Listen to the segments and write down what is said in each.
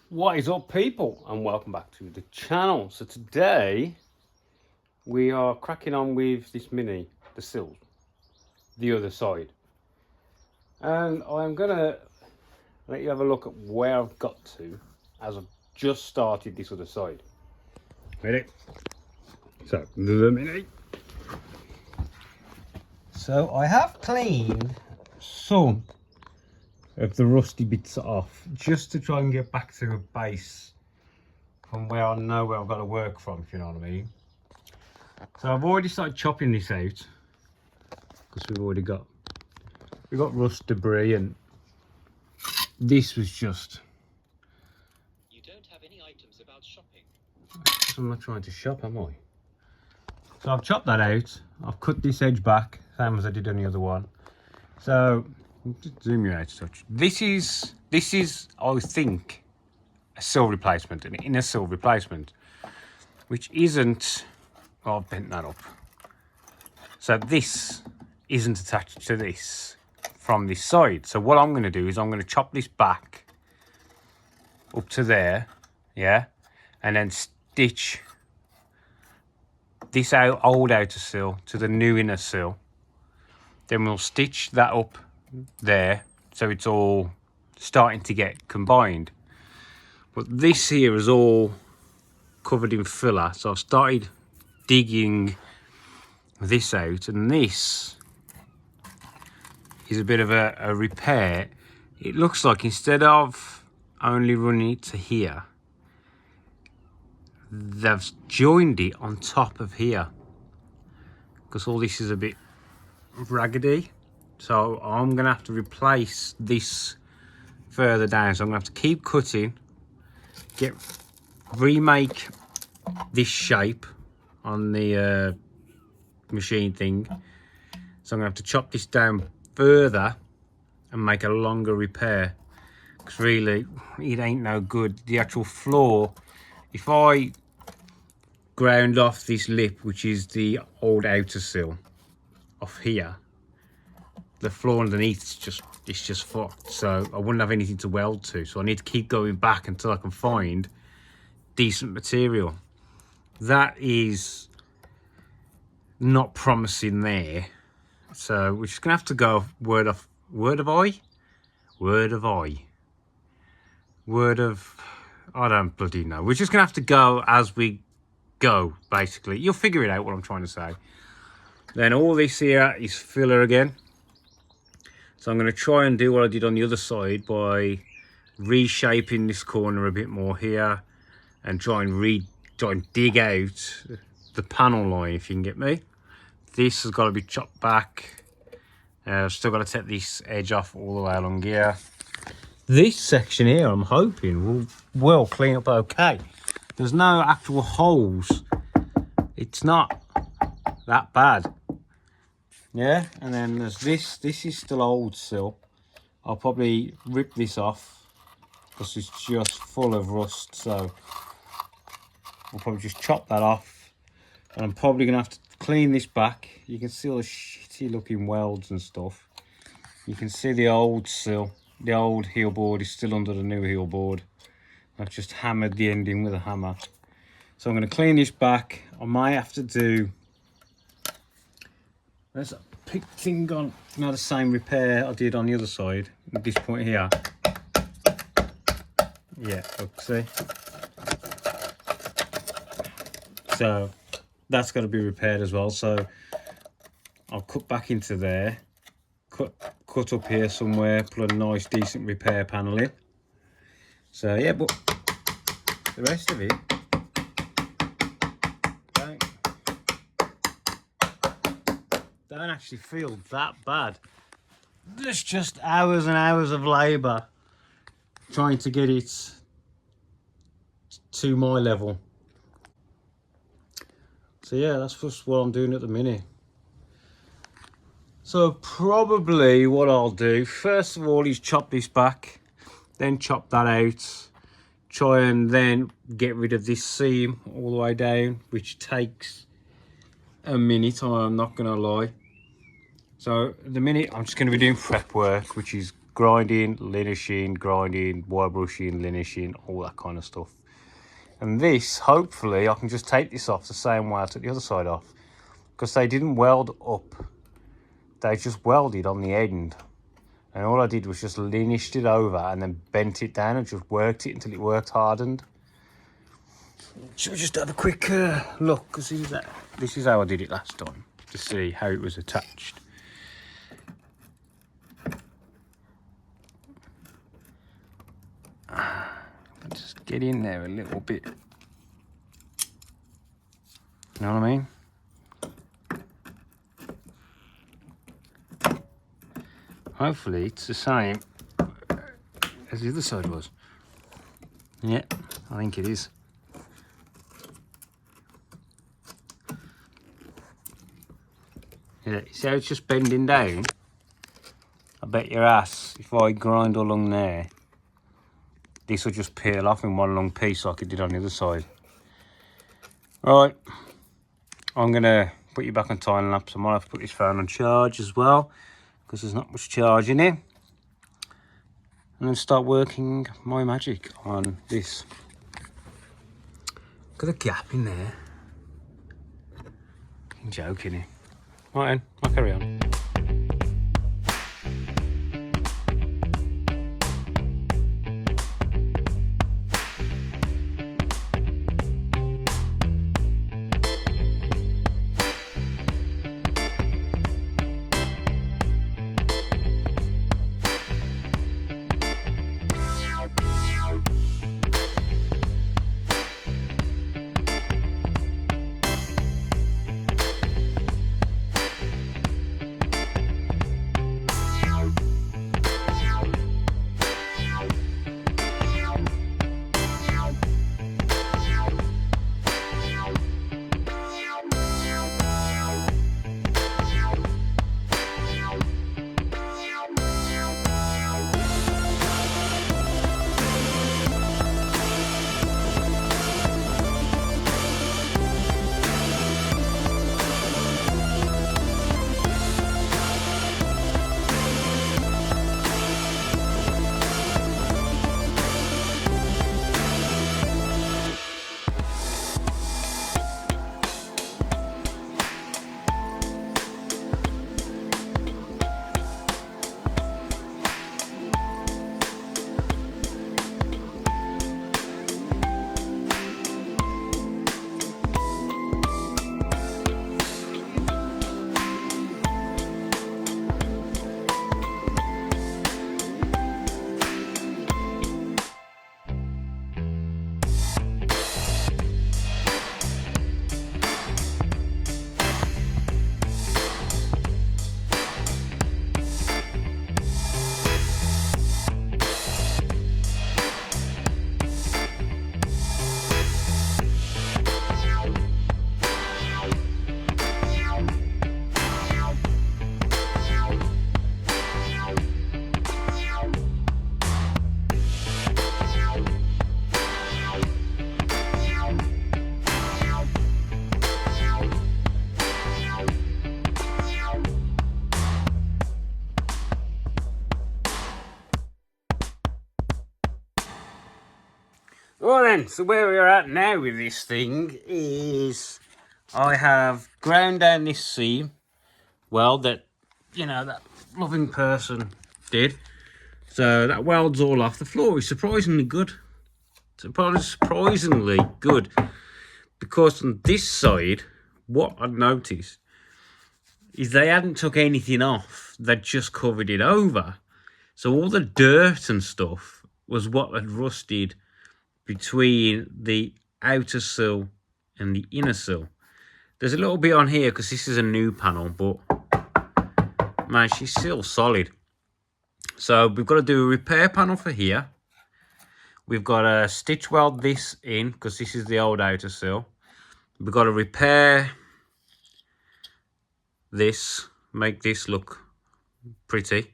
What is up, people, and welcome back to the channel. So today we are cracking on with this mini, the sill, the other side, and I'm gonna let you have a look at where I've got to as I've just started this other side. Ready? So the mini. So I have cleaned some of the rusty bits off just to try and get back to a base from where I know where I've got to work from, if you know what I mean. So I've already started chopping this out because we've got rust debris, and this was just. You don't have any items about shopping. I'm not trying to shop, am I? So I've chopped that out. I've cut this edge back, same as I did on the other one. So just zoom you out a touch. This is I think a sill replacement, an inner sill replacement, which isn't. Oh, I've bent that up. So this isn't attached to this from this side. So what I'm going to do is I'm going to chop this back up to there, yeah, and then stitch this old outer sill to the new inner sill. Then we'll stitch that up there so it's all starting to get combined. But this here is all covered in filler, so I've started digging this out, and this is a bit of a repair. It looks like instead of only running it to here, they've joined it on top of here because all this is a bit raggedy. So I'm gonna have to replace this further down, so I'm gonna have to keep cutting, remake this shape on the machine thing. So I'm gonna have to chop this down further and make a longer repair, because really it ain't no good. The actual floor, if I ground off this lip, which is the old outer sill off here, the floor underneath is just fucked, so I wouldn't have anything to weld to. So I need to keep going back until I can find decent material. That is not promising there, so we're just gonna have to go word of I don't bloody know. We're just gonna have to go as we go, basically. You'll figure it out what I'm trying to say. Then all this here is filler again, so I'm going to try and do what I did on the other side by reshaping this corner a bit more here and try and dig out the panel line, if you can get me. This has got to be chopped back. I've still got to take this edge off all the way along here. This section here, I'm hoping will clean up okay. There's no actual holes. It's not that bad. Yeah, and then there's this is still old sill. I'll probably rip this off because it's just full of rust, so I'll probably just chop that off, and I'm probably gonna have to clean this back. You can see all the shitty looking welds and stuff. You can see the old sill, the old heel board is still under the new heel board. I've just hammered the ending with a hammer, so I'm going to clean this back. I might have to do, there's a pick thing on, now the same repair I did on the other side at this point here. Yeah, look, see? So that's got to be repaired as well. So I'll cut back into there, cut up here somewhere, put a nice decent repair panel in. So yeah, but the rest of it don't actually feel that bad. There's just hours and hours of labour trying to get it to my level. So yeah, that's just what I'm doing at the minute. So probably what I'll do first of all is chop this back, then chop that out, try and then get rid of this seam all the way down, which takes a minute, I'm not gonna lie. So at the minute I'm just going to be doing prep work, which is grinding, linishing, wire brushing, linishing, all that kind of stuff. And this, hopefully, I can just take this off the same way I took the other side off. Because they didn't weld up. They just welded on the end. And all I did was just linished it over and then bent it down and just worked it until it worked hardened. Should we just have a quick look? Because this is how I did it last time, to see how it was attached. Just get in there a little bit. You know what I mean? Hopefully it's the same as the other side was. Yeah, I think it is. Yeah, see how it's just bending down? I bet your ass, if I grind along there, this will just peel off in one long piece like it did on the other side. Right, I'm gonna put you back on time lapse. I might have to put this phone on charge as well, because there's not much charge in it. And then start working my magic on this. Got a gap in there. I'm joking here. Right then, I'll carry on. Well then, so where we're at now with this thing is I have ground down this seam, weld that, you know, that loving person did. So that weld's all off. The floor is surprisingly good. Surprisingly good. Because on this side, what I'd noticed is they hadn't took anything off. They'd just covered it over. So all the dirt and stuff was what had rusted between the outer sill and the inner sill. There's a little bit on here because this is a new panel, but man, she's still solid. So we've got to do a repair panel for here. We've got to stitch weld this in because this is the old outer sill. We've got to repair this, make this look pretty.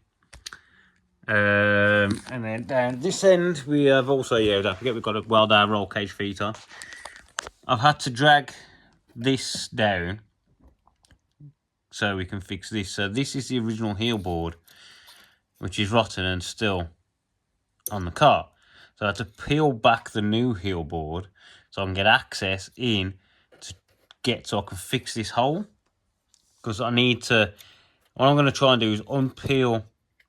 And then down this end we have also, yeah, don't forget we've got to weld our roll cage feet on. I've had to drag this down so we can fix this. So this is the original heel board. which is rotten and still on the car. So I had to peel back the new heel board so I can get access in to get so I can fix this hole. Because I need to, what I'm going to try and do is unpeel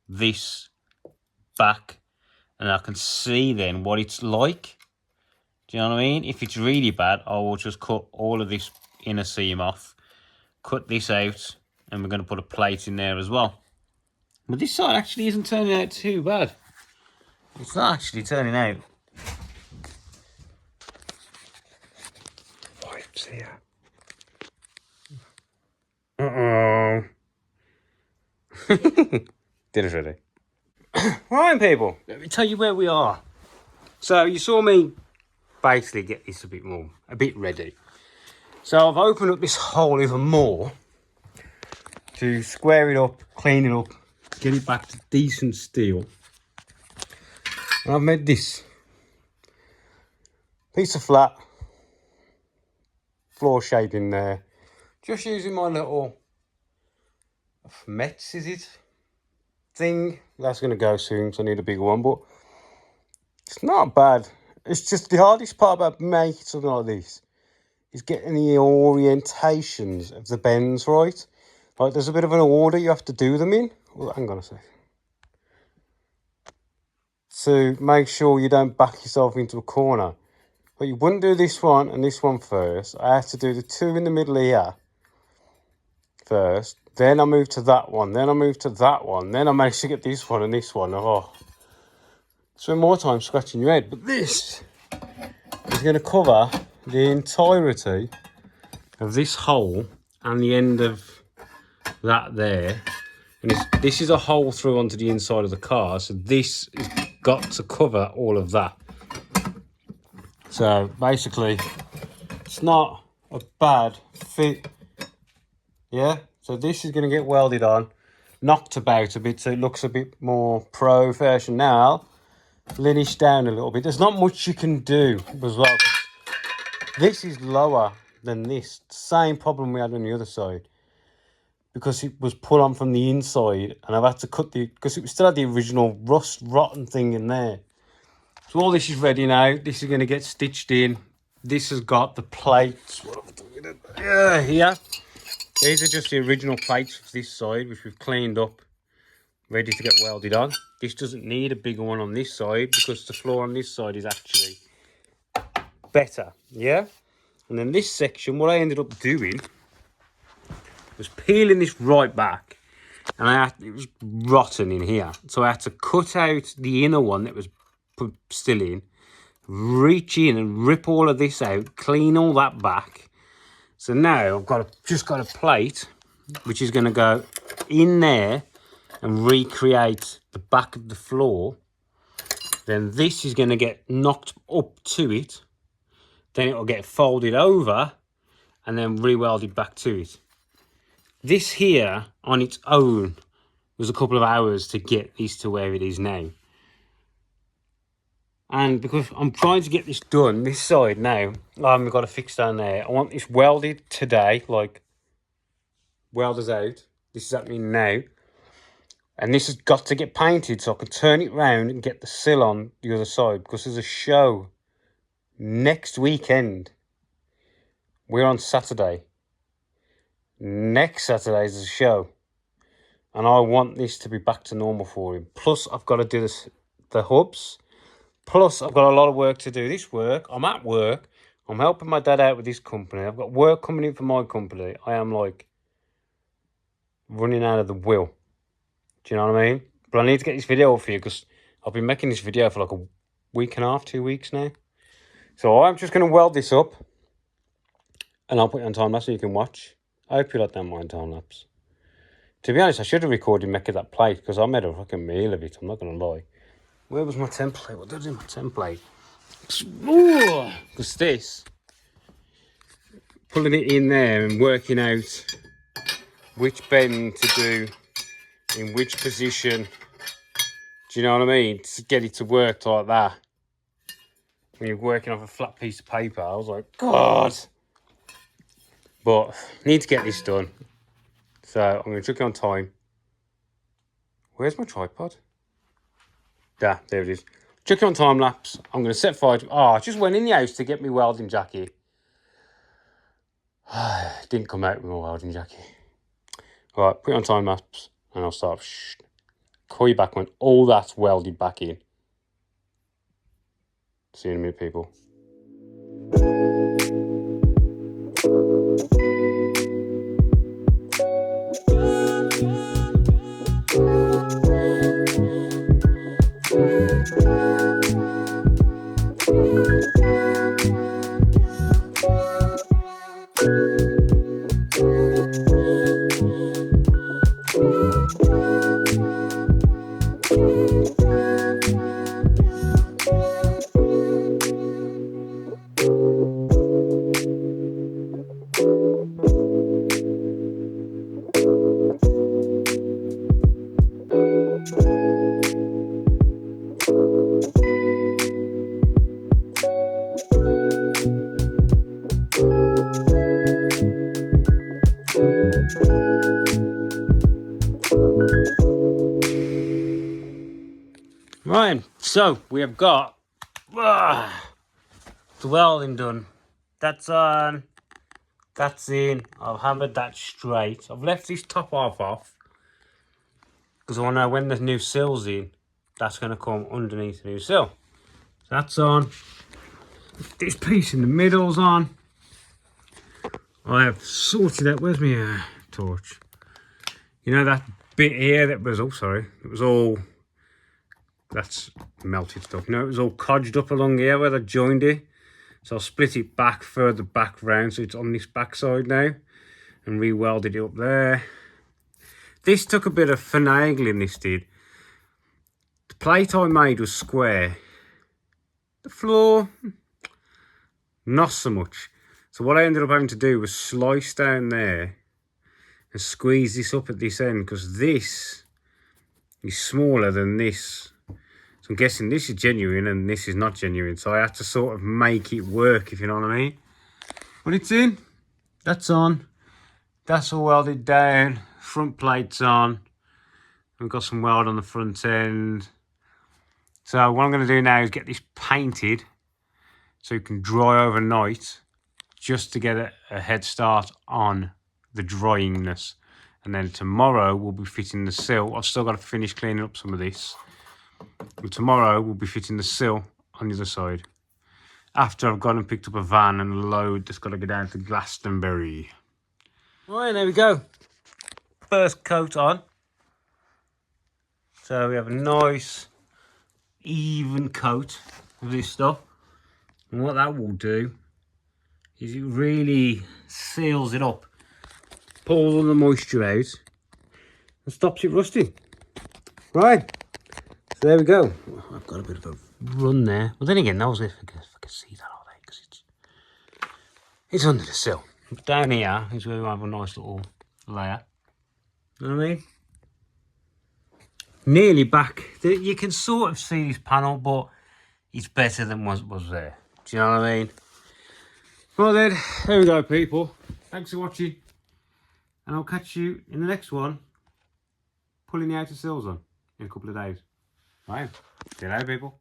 this back and I can see then what it's like. Do you know what I mean? If it's really bad, I will just cut all of this inner seam off, cut this out, and we're going to put a plate in there as well. But this side actually isn't turning out too bad. It's not actually turning out. Pipes here. Uh-oh. Dinner's ready. Right, people, let me tell you where we are. So you saw me basically get this a bit ready. So I've opened up this hole even more to square it up, clean it up, get it back to decent steel. And I've made this piece of flat floor shape in there, just using my little Mets, is it? Thing. That's going to go soon, so I need a bigger one, but it's not bad. It's just the hardest part about making something like this is getting the orientations of the bends right. Like, there's a bit of an order you have to do them in. Oh, hang on a sec. To make sure you don't back yourself into a corner. But you wouldn't do this one and this one first. I have to do the two in the middle here first. Then I move to that one. Then I move to that one. Then I manage to get this one and this one. Oh, spend more time scratching your head. But this is going to cover the entirety of this hole and the end of that there. And this is a hole through onto the inside of the car. So this has got to cover all of that. So basically, it's not a bad fit. Yeah. So this is going to get welded on, knocked about a bit so it looks a bit more professional, linished down a little bit. There's not much you can do as well. This is lower than this. Same problem we had on the other side. Because it was put on from the inside and I've had to cut because it still had the original rotten thing in there. So all this is ready now. This is going to get stitched in. This has got the plates. Here. These are just the original plates for this side, which we've cleaned up, ready to get welded on. This doesn't need a bigger one on this side because the floor on this side is actually better, yeah? And then this section, what I ended up doing was peeling this right back, and it was rotten in here. So I had to cut out the inner one that was still in, reach in and rip all of this out, clean all that back. So now I've just got a plate which is going to go in there and recreate the back of the floor. Then this is going to get knocked up to it. Then it will get folded over and then re-welded back to it. This here on its own was a couple of hours to get this to where it is now. And because I'm trying to get this done, this side now, we've got to fix down there. I want this welded today, like welders out. This is happening now. And this has got to get painted so I can turn it round and get the sill on the other side. Because there's a show next weekend. We're on Saturday. Next Saturday is a show. And I want this to be back to normal for him. Plus, I've got to do the hubs. Plus, I've got a lot of work to do. This work, I'm at work. I'm helping my dad out with this company. I've got work coming in for my company. I am like running out of the will. Do you know what I mean? But I need to get this video up for you because I've been making this video for like a week and a half, 2 weeks now. So I'm just going to weld this up. And I'll put it on time lapse so you can watch. I hope you like that mine time lapse. To be honest, I should have recorded making that plate because I made a fucking meal of it. I'm not going to lie. Where was my template? What did I do with my template? Because this, pulling it in there and working out which bend to do in which position. Do you know what I mean? To get it to work like that. When you're working off a flat piece of paper, I was like, God. But I need to get this done. So I'm going to chuck it on time. Where's my tripod? There it is. Chuck it on time lapse. I'm going to set fire to... Oh, I just went in the house to get my welding jacket. Didn't come out with my welding jacket. Right, put it on time lapse and I'll start. Shh. Call you back when all that's welded back in. See you in a minute, people. Right, so we have got the welding done. That's on. That's in. I've hammered that straight. I've left this top half off because I know when the new sill's in, that's going to come underneath the new sill. So that's on. This piece in the middle's on. I have sorted out. Where's my torch? You know that bit here that was, oh sorry, it was all, that's melted stuff. No, it was all codged up along here where I joined it. So I'll split it back, further back round, so it's on this back side now, and re-welded it up there. This took a bit of finagling, this did. The plate I made was square. The floor, not so much. So what I ended up having to do was slice down there and squeeze this up at this end, because this is smaller than this. So I'm guessing this is genuine and this is not genuine. So I had to sort of make it work, if you know what I mean. But it's in. That's on. That's all welded down. Front plate's on. We've got some weld on the front end. So what I'm going to do now is get this painted so it can dry overnight, just to get a head start on the dryingness. And then tomorrow we'll be fitting the sill. I've still got to finish cleaning up some of this. And tomorrow we'll be fitting the sill on the other side, after I've gone and picked up a van and a load that's got to go down to Glastonbury. Right, there we go. First coat on. So we have a nice even coat of this stuff. And what that will do is it really seals it up, pulls all the moisture out and stops it rusting. Right. So there we go. I've got a bit of a run there. Well, then again, those if I can see that all day, because it's under the sill. Down here is where we have a nice little layer. You know what I mean? Nearly back. You can sort of see this panel, but it's better than what was there. Do you know what I mean? Well then, there we go, people. Thanks for watching, and I'll catch you in the next one, pulling the outer sills on in a couple of days. Right, see you later, people.